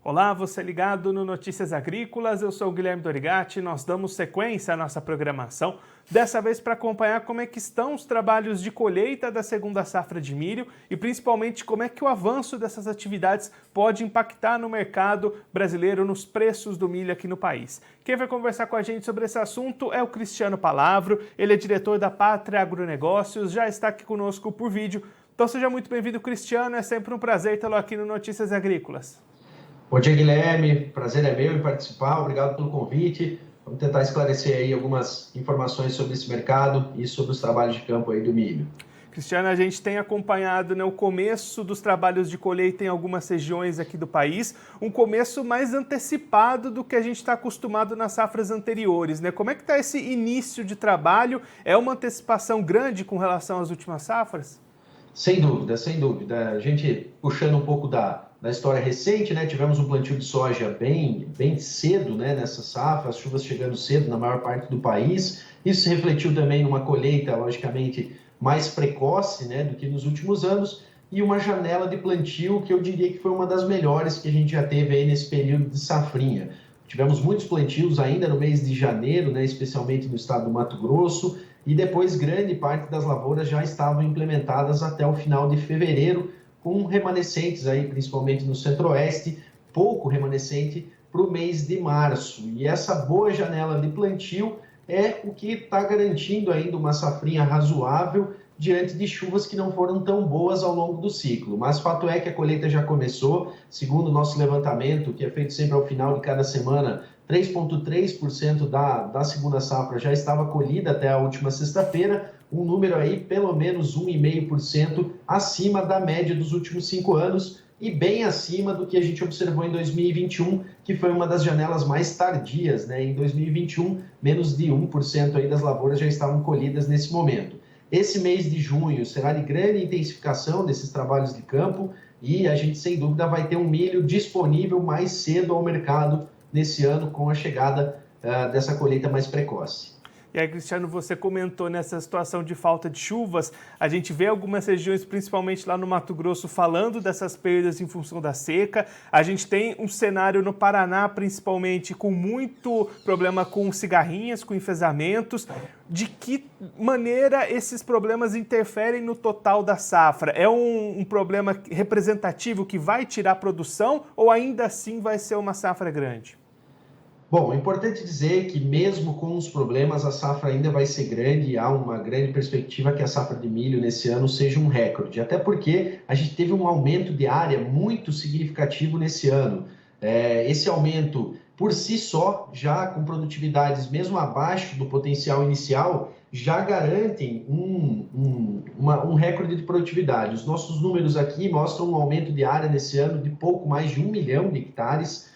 Olá, você ligado no Notícias Agrícolas, eu sou o Guilherme Dorigatti, nós damos sequência à nossa programação, dessa vez para acompanhar como é que estão os trabalhos de colheita da segunda safra de milho e principalmente como é que o avanço dessas atividades pode impactar no mercado brasileiro, nos preços do milho aqui no país. Quem vai conversar com a gente sobre esse assunto é o Cristiano Palavro, ele é diretor da Pátria Agronegócios, já está aqui conosco por vídeo. Então seja muito bem-vindo, Cristiano, é sempre um prazer tê-lo aqui no Notícias Agrícolas. Bom dia, Guilherme. Prazer é meu em participar. Obrigado pelo convite. Vamos tentar esclarecer aí algumas informações sobre esse mercado e sobre os trabalhos de campo aí do milho. Cristiano, a gente tem acompanhado o começo dos trabalhos de colheita em algumas regiões aqui do país, um começo mais antecipado do que a gente está acostumado nas safras anteriores, né? Como é que está esse início de trabalho? É uma antecipação grande com relação às últimas safras? Sem dúvida, sem dúvida. A gente puxando um pouco da história recente, né? Tivemos um plantio de soja bem cedo, né? Nessa safra, as chuvas chegando cedo na maior parte do país. Isso se refletiu também numa colheita, logicamente, mais precoce, né? Do que nos últimos anos. E uma janela de plantio que eu diria que foi uma das melhores que a gente já teve aí nesse período de safrinha. Tivemos muitos plantios ainda no mês de janeiro, né? Especialmente no estado do Mato Grosso. E depois grande parte das lavouras já estavam implementadas até o final de fevereiro, com remanescentes aí, principalmente no centro-oeste, pouco remanescente para o mês de março. E essa boa janela de plantio é o que está garantindo ainda uma safrinha razoável diante de chuvas que não foram tão boas ao longo do ciclo. Mas fato é que a colheita já começou, segundo o nosso levantamento, que é feito sempre ao final de cada semana, 3,3% da segunda safra já estava colhida até a última sexta-feira, um número aí pelo menos 1,5% acima da média dos últimos 5 anos e bem acima do que a gente observou em 2021, que foi uma das janelas mais tardias, né? Em 2021, menos de 1% aí das lavouras já estavam colhidas nesse momento. Esse mês de junho será de grande intensificação desses trabalhos de campo e a gente, sem dúvida, vai ter um milho disponível mais cedo ao mercado nesse ano com a chegada dessa colheita mais precoce. E aí, Cristiano, você comentou nessa situação de falta de chuvas, a gente vê algumas regiões, principalmente lá no Mato Grosso, falando dessas perdas em função da seca. A gente tem um cenário no Paraná, principalmente, com muito problema com cigarrinhas, com enfesamentos. De que maneira esses problemas interferem no total da safra? É um problema representativo que vai tirar produção ou ainda assim vai ser uma safra grande? Bom, é importante dizer que mesmo com os problemas, a safra ainda vai ser grande e há uma grande perspectiva que a safra de milho nesse ano seja um recorde, até porque a gente teve um aumento de área muito significativo nesse ano. Esse aumento, por si só, já com produtividades mesmo abaixo do potencial inicial, já garantem um recorde de produtividade. Os nossos números aqui mostram um aumento de área nesse ano de pouco mais de 1 milhão de hectares,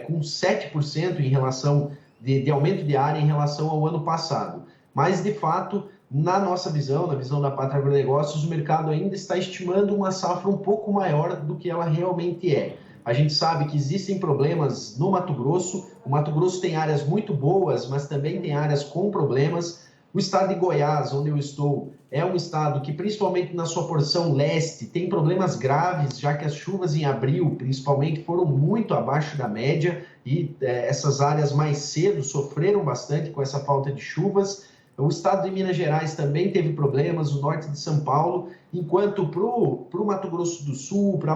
com 7% em relação de aumento de área em relação ao ano passado. Mas, de fato, na nossa visão, na visão da Pátria Agronegócios, o mercado ainda está estimando uma safra um pouco maior do que ela realmente é. A gente sabe que existem problemas no Mato Grosso. O Mato Grosso tem áreas muito boas, mas também tem áreas com problemas. O estado de Goiás, onde eu estou, é um estado que, principalmente na sua porção leste, tem problemas graves, já que as chuvas em abril, principalmente, foram muito abaixo da média e essas áreas mais cedo sofreram bastante com essa falta de chuvas. O estado de Minas Gerais também teve problemas, o norte de São Paulo, enquanto para o Mato Grosso do Sul, para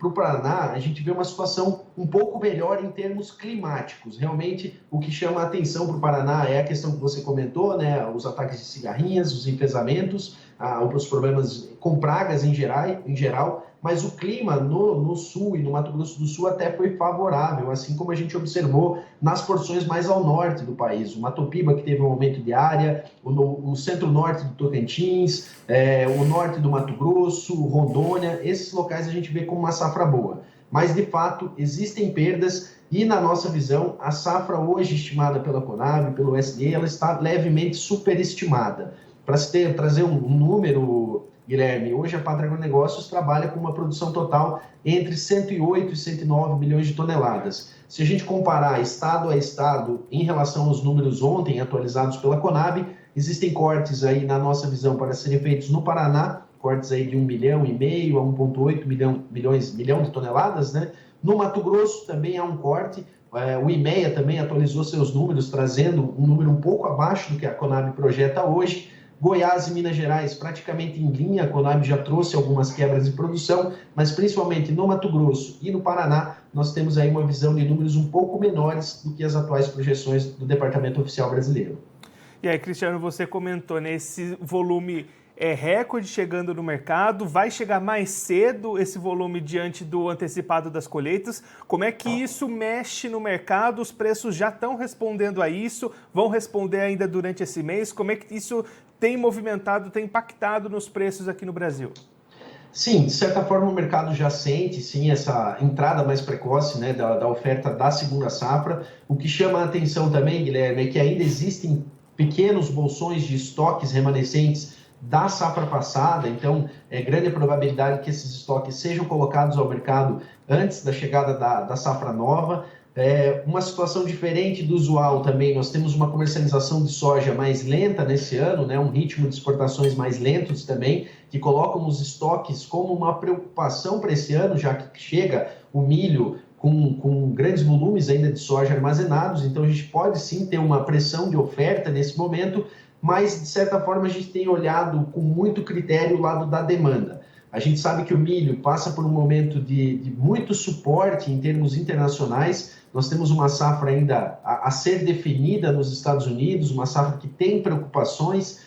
o Paraná, a gente vê uma situação um pouco melhor em termos climáticos. Realmente, o que chama a atenção para o Paraná é a questão que você comentou, né? Os ataques de cigarrinhas, os enfesamentos, os problemas com pragas em geral, mas o clima no Sul e no Mato Grosso do Sul até foi favorável, assim como a gente observou nas porções mais ao norte do país. O Mato Piba, que teve um aumento de área, o centro-norte do Tocantins, o norte do Mato Grosso, Rondônia, esses locais a gente vê como uma safra boa. Mas, de fato, existem perdas e, na nossa visão, a safra hoje estimada pela Conab, pelo USDA, ela está levemente superestimada. Para trazer um número, Guilherme, hoje a Pátria Agronegócios trabalha com uma produção total entre 108 e 109 milhões de toneladas. Se a gente comparar estado a estado em relação aos números ontem atualizados pela Conab, existem cortes aí na nossa visão para serem feitos no Paraná, cortes aí de 1,5 milhão a 1,8 milhão de toneladas, né? No Mato Grosso também há um corte, o IMEA também atualizou seus números, trazendo um número um pouco abaixo do que a Conab projeta hoje. Goiás e Minas Gerais praticamente em linha, a Conab já trouxe algumas quebras de produção, mas principalmente no Mato Grosso e no Paraná, nós temos aí uma visão de números um pouco menores do que as atuais projeções do Departamento Oficial Brasileiro. E aí, Cristiano, você comentou, né, esse volume é recorde chegando no mercado, vai chegar mais cedo esse volume diante do antecipado das colheitas. Como é que isso mexe no mercado? Os preços já estão respondendo a isso? Vão responder ainda durante esse mês? Como é que isso tem movimentado, tem impactado nos preços aqui no Brasil? Sim, de certa forma o mercado já sente, sim, essa entrada mais precoce, né, da oferta da segunda safra. O que chama a atenção também, Guilherme, é que ainda existem pequenos bolsões de estoques remanescentes da safra passada, então é grande a probabilidade que esses estoques sejam colocados ao mercado antes da chegada da safra nova. Uma situação diferente do usual também, nós temos uma comercialização de soja mais lenta nesse ano, né, um ritmo de exportações mais lentos também, que colocam os estoques como uma preocupação para esse ano, já que chega o milho com grandes volumes ainda de soja armazenados, então a gente pode sim ter uma pressão de oferta nesse momento, mas de certa forma a gente tem olhado com muito critério o lado da demanda. A gente sabe que o milho passa por um momento de muito suporte em termos internacionais. Nós temos uma safra ainda a ser definida nos Estados Unidos, uma safra que tem preocupações.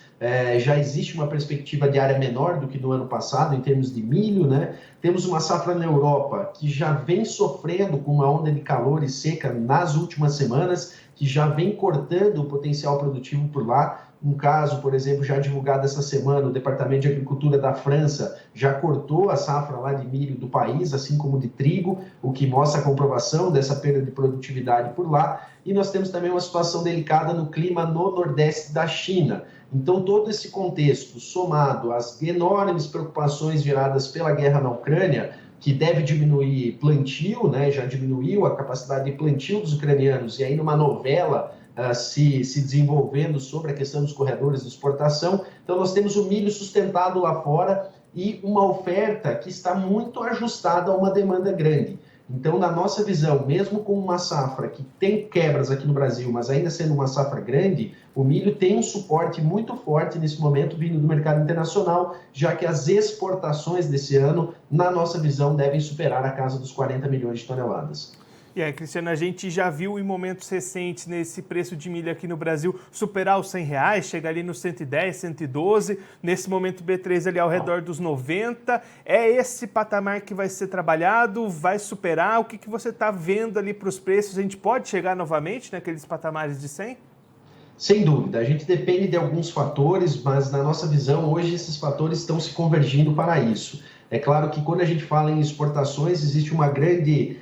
Já existe uma perspectiva de área menor do que no ano passado em termos de milho, né? Temos uma safra na Europa que já vem sofrendo com uma onda de calor e seca nas últimas semanas, que já vem cortando o potencial produtivo por lá. Um caso, por exemplo, já divulgado essa semana, o Departamento de Agricultura da França já cortou a safra lá de milho do país, assim como de trigo, o que mostra a comprovação dessa perda de produtividade por lá. E nós temos também uma situação delicada no clima no nordeste da China. Então, todo esse contexto, somado às enormes preocupações geradas pela guerra na Ucrânia, que deve diminuir plantio, né? Já diminuiu a capacidade de plantio dos ucranianos, e aí numa novela se desenvolvendo sobre a questão dos corredores de exportação. Então, nós temos o milho sustentado lá fora e uma oferta que está muito ajustada a uma demanda grande. Então, na nossa visão, mesmo com uma safra que tem quebras aqui no Brasil, mas ainda sendo uma safra grande, o milho tem um suporte muito forte nesse momento vindo do mercado internacional, já que as exportações desse ano, na nossa visão, devem superar a casa dos 40 milhões de toneladas. E aí, Cristiano, a gente já viu em momentos recentes nesse preço de milho aqui no Brasil superar os R$100, chegar ali nos 110, 112, nesse momento B3 ali ao redor dos 90. É esse patamar que vai ser trabalhado? Vai superar? O que você está vendo ali para os preços? A gente pode chegar novamente naqueles patamares de 100? Sem dúvida, a gente depende de alguns fatores, mas na nossa visão hoje esses fatores estão se convergindo para isso. É claro que quando a gente fala em exportações, existe uma grande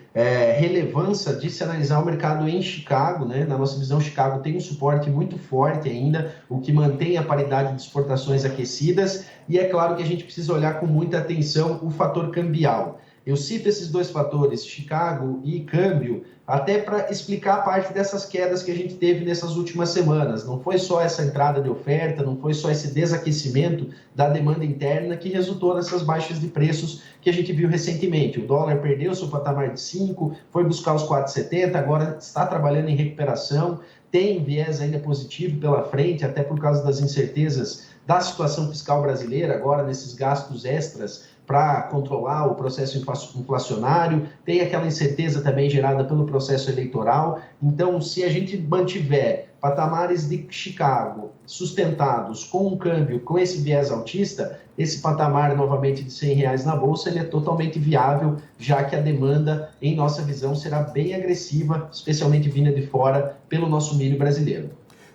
relevância de se analisar o mercado em Chicago, né? Na nossa visão, Chicago tem um suporte muito forte ainda, o que mantém a paridade de exportações aquecidas, e é claro que a gente precisa olhar com muita atenção o fator cambial. Eu cito esses dois fatores, Chicago e câmbio, até para explicar a parte dessas quedas que a gente teve nessas últimas semanas. Não foi só essa entrada de oferta, não foi só esse desaquecimento da demanda interna que resultou nessas baixas de preços que a gente viu recentemente. O dólar perdeu seu patamar de 5, foi buscar os 4,70, agora está trabalhando em recuperação, tem viés ainda positivo pela frente, até por causa das incertezas da situação fiscal brasileira, agora nesses gastos extras para controlar o processo inflacionário, tem aquela incerteza também gerada pelo processo eleitoral. Então, se a gente mantiver patamares de Chicago sustentados com um câmbio com esse viés altista, esse patamar novamente de R$100 na Bolsa, ele é totalmente viável, já que a demanda, em nossa visão, será bem agressiva, especialmente vinda de fora, pelo nosso milho brasileiro.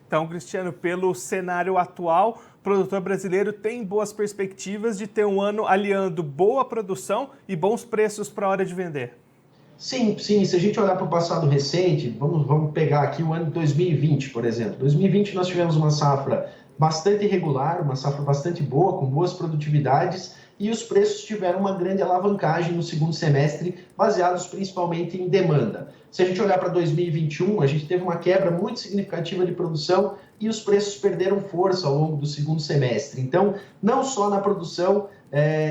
Então, Cristiano, pelo cenário atual, o produtor brasileiro tem boas perspectivas de ter um ano aliando boa produção e bons preços para a hora de vender. Sim. Se a gente olhar para o passado recente, vamos pegar aqui o ano de 2020, por exemplo. 2020 nós tivemos uma safra bastante irregular, uma safra bastante boa, com boas produtividades, e os preços tiveram uma grande alavancagem no segundo semestre, baseados principalmente em demanda. Se a gente olhar para 2021, a gente teve uma quebra muito significativa de produção e os preços perderam força ao longo do segundo semestre. Então, não só na produção,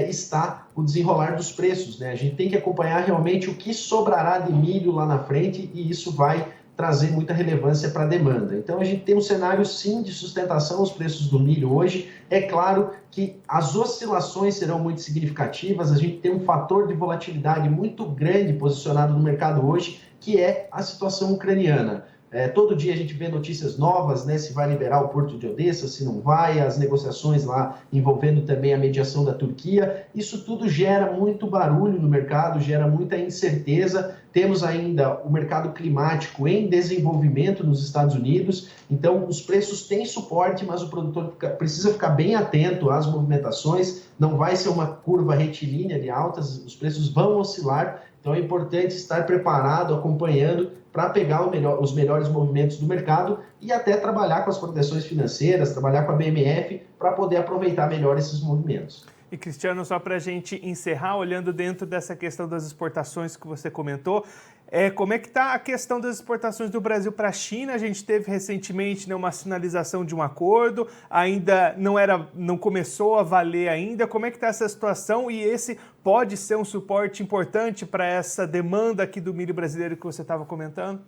está o desenrolar dos preços, né? A gente tem que acompanhar realmente o que sobrará de milho lá na frente e isso vai trazer muita relevância para a demanda. Então, a gente tem um cenário, sim, de sustentação aos preços do milho hoje. É claro que as oscilações serão muito significativas, a gente tem um fator de volatilidade muito grande posicionado no mercado hoje, que é a situação ucraniana. Todo dia a gente vê notícias novas, né? Se vai liberar o Porto de Odessa, se não vai, as negociações lá envolvendo também a mediação da Turquia. Isso tudo gera muito barulho no mercado, gera muita incerteza. Temos ainda o mercado climático em desenvolvimento nos Estados Unidos, então os preços têm suporte, mas o produtor precisa ficar bem atento às movimentações, não vai ser uma curva retilínea de altas, os preços vão oscilar, então é importante estar preparado, acompanhando, para pegar os melhores movimentos do mercado e até trabalhar com as proteções financeiras, trabalhar com a BMF para poder aproveitar melhor esses movimentos. E, Cristiano, só para a gente encerrar, olhando dentro dessa questão das exportações que você comentou, como é que está a questão das exportações do Brasil para a China? A gente teve recentemente, né, uma sinalização de um acordo, ainda não começou a valer ainda. Como é que está essa situação? E esse pode ser um suporte importante para essa demanda aqui do milho brasileiro que você estava comentando?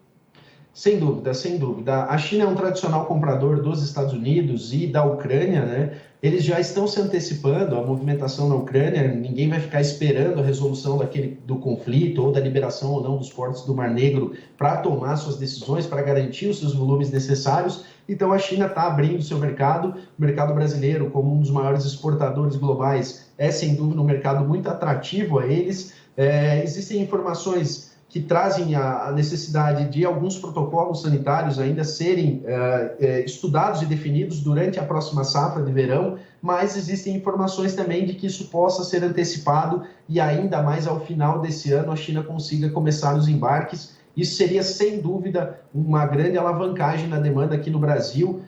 Sem dúvida, sem dúvida. A China é um tradicional comprador dos Estados Unidos e da Ucrânia, né? Eles já estão se antecipando à movimentação na Ucrânia, ninguém vai ficar esperando a resolução do conflito ou da liberação ou não dos portos do Mar Negro para tomar suas decisões, para garantir os seus volumes necessários. Então a China está abrindo seu mercado, o mercado brasileiro, como um dos maiores exportadores globais, é sem dúvida um mercado muito atrativo a eles. Existem informações que trazem a necessidade de alguns protocolos sanitários ainda serem estudados e definidos durante a próxima safra de verão, mas existem informações também de que isso possa ser antecipado e ainda mais ao final desse ano a China consiga começar os embarques. Isso seria, sem dúvida, uma grande alavancagem na demanda aqui no Brasil.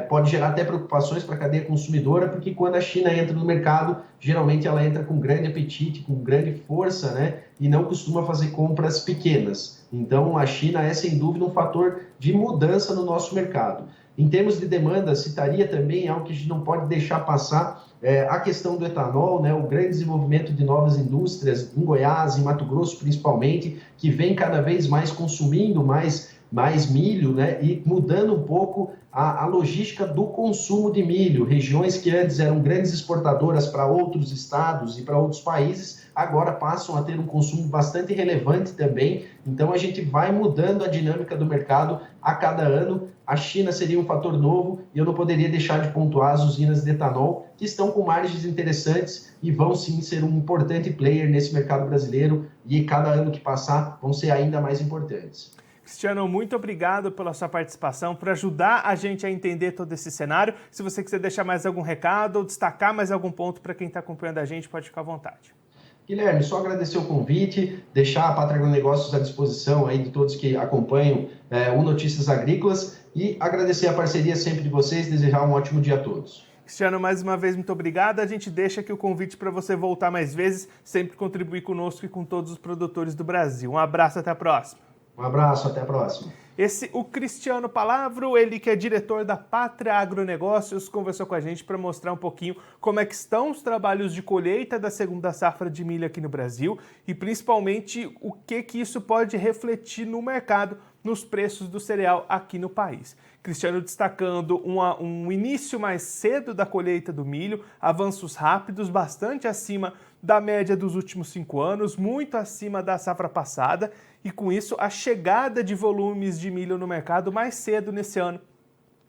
Pode gerar até preocupações para a cadeia consumidora, porque quando a China entra no mercado, geralmente ela entra com grande apetite, com grande força, né? E não costuma fazer compras pequenas. Então, a China é, sem dúvida, um fator de mudança no nosso mercado. Em termos de demanda, citaria também algo que a gente não pode deixar passar, a questão do etanol, né? O grande desenvolvimento de novas indústrias em Goiás, em Mato Grosso principalmente, que vem cada vez mais consumindo mais milho, né? E mudando um pouco a logística do consumo de milho. Regiões que antes eram grandes exportadoras para outros estados e para outros países, agora passam a ter um consumo bastante relevante também. Então, a gente vai mudando a dinâmica do mercado a cada ano. A China seria um fator novo e eu não poderia deixar de pontuar as usinas de etanol, que estão com margens interessantes e vão sim ser um importante player nesse mercado brasileiro e cada ano que passar vão ser ainda mais importantes. Cristiano, muito obrigado pela sua participação, por ajudar a gente a entender todo esse cenário. Se você quiser deixar mais algum recado ou destacar mais algum ponto para quem está acompanhando a gente, pode ficar à vontade. Guilherme, só agradecer o convite, deixar a Pátria Agronegócios à disposição aí de todos que acompanham o Notícias Agrícolas e agradecer a parceria sempre de vocês, desejar um ótimo dia a todos. Cristiano, mais uma vez, muito obrigado. A gente deixa aqui o convite para você voltar mais vezes, sempre contribuir conosco e com todos os produtores do Brasil. Um abraço, até a próxima. Um abraço, até a próxima. O Cristiano Palavro, ele que é diretor da Pátria Agronegócios, conversou com a gente para mostrar um pouquinho como é que estão os trabalhos de colheita da segunda safra de milho aqui no Brasil e principalmente o que isso pode refletir no mercado, nos preços do cereal aqui no país. Cristiano destacando um início mais cedo da colheita do milho, avanços rápidos, bastante acima da média dos últimos 5 anos, muito acima da safra passada, e com isso a chegada de volumes de milho no mercado mais cedo nesse ano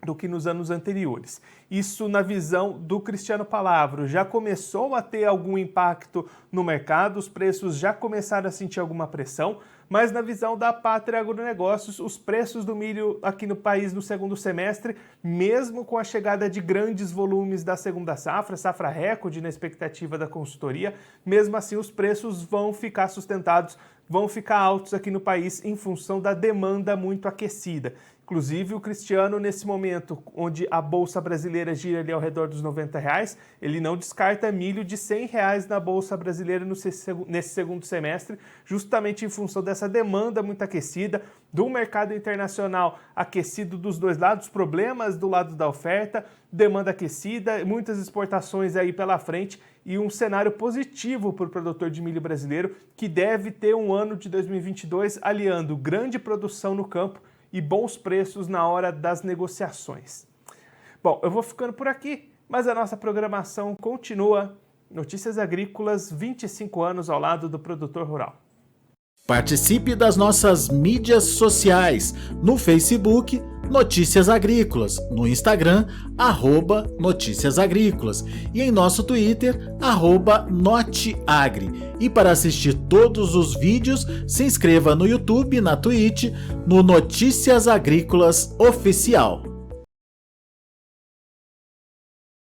do que nos anos anteriores. Isso, na visão do Cristiano Palavro, já começou a ter algum impacto no mercado, os preços já começaram a sentir alguma pressão, mas na visão da Pátria Agronegócios, os preços do milho aqui no país no segundo semestre, mesmo com a chegada de grandes volumes da segunda safra recorde na expectativa da consultoria, mesmo assim os preços vão ficar sustentados, vão ficar altos aqui no país em função da demanda muito aquecida. Inclusive, o Cristiano, nesse momento, onde a Bolsa Brasileira gira ali ao redor dos R$90, ele não descarta milho de R$100 na Bolsa Brasileira nesse segundo semestre, justamente em função dessa demanda muito aquecida, do mercado internacional aquecido dos dois lados, problemas do lado da oferta, demanda aquecida, muitas exportações aí pela frente e um cenário positivo para o produtor de milho brasileiro, que deve ter um ano de 2022 aliando grande produção no campo e bons preços na hora das negociações. Bom, eu vou ficando por aqui, mas a nossa programação continua. Notícias Agrícolas, 25 anos ao lado do produtor rural. Participe das nossas mídias sociais, no Facebook, Notícias Agrícolas, no Instagram, @Notícias Agrícolas e em nosso Twitter, @Noteagri. E para assistir todos os vídeos, se inscreva no YouTube, na Twitch, no Notícias Agrícolas Oficial.